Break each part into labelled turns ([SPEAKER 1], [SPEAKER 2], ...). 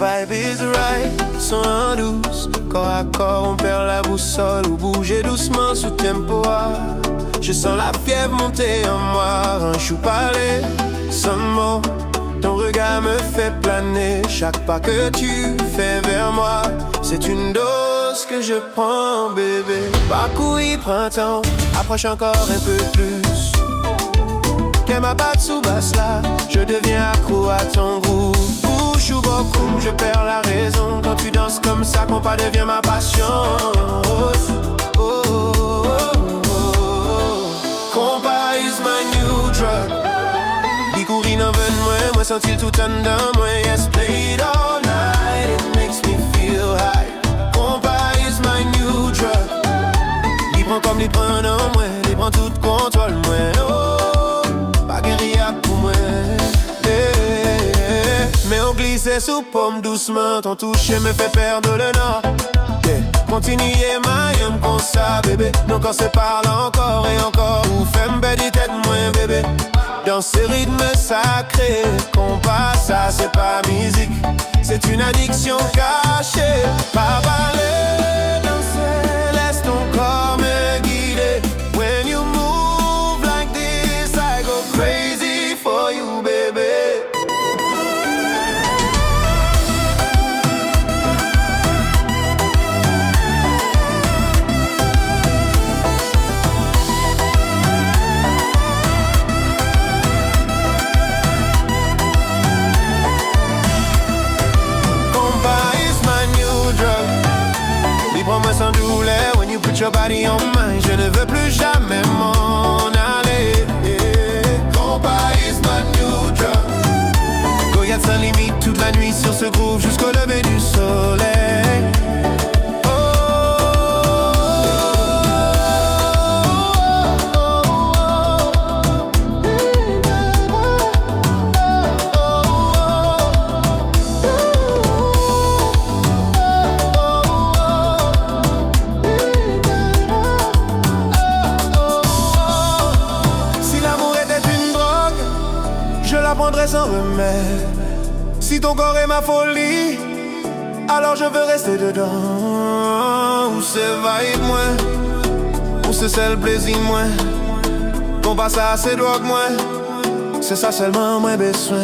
[SPEAKER 1] vibe is right. Son en douce, corps à corps, on perd la boussole ou bouger doucement sous tempo. Je sens la fièvre monter en moi, un chou parler, sans mots. Ton regard me fait planer, chaque pas que tu fais vers moi, c'est une dose que je prends, bébé. Parcourir printemps, approche encore un peu plus. Qu'elle m'abatte sous basse là, je deviens accro à ton groove. Bouche ou beaucoup, je perds la raison. Quand tu danses comme ça, compas devient ma passion. Oh, oh, oh, oh. Compas is my new drug. Courir dans moi senti tout en dedans moi. Yes, play it all night, it makes me feel high. Compas is my new drug. Il prend comme il prend dans moi, il prend tout contrôle moi. Oh, pas guérilla pour moi. Mais on glisse sous pomme doucement, ton toucher me fait perdre le nord. Continuez ma yam comme ça bébé, nos corps se parlent encore et encore. Ou fais m'bedi tête moins bébé. Dans ces rythmes sacrés, compas, ça c'est pas musique, c'est une addiction cachée. Pas parler, danser, laisse ton corps me guider. When you move like this, I go crazy for you, baby. Prends-moi sans douleur, when you put your body on mine. Je ne veux plus jamais m'en aller. Compas is my new drug. Goyade sans limite toute la nuit sur ce groove jusqu'au lever du soleil. Je la prendrai sans remède. Si ton corps est ma folie, alors je veux rester dedans. Où c'est vibe moins, où c'est seul plaisir moins. Compas ça c'est drogue moins, c'est ça seulement moins besoin.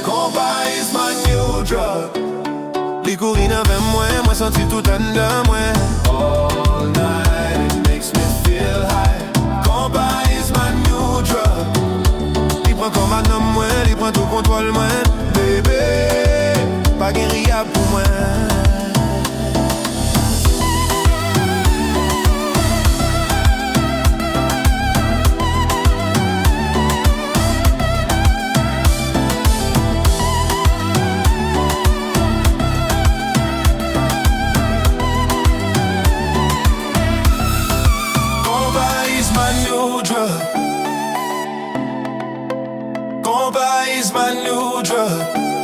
[SPEAKER 1] Compas is my new drug. Les courines avec moi senti tout en dedans moi. All night it makes me feel high. Compas is my new drug. Prends comme un homme moins, il prend tout contrôle moins. Bébé, pas guérilla pour moi. Compas is my new drug. Compas is my new drug.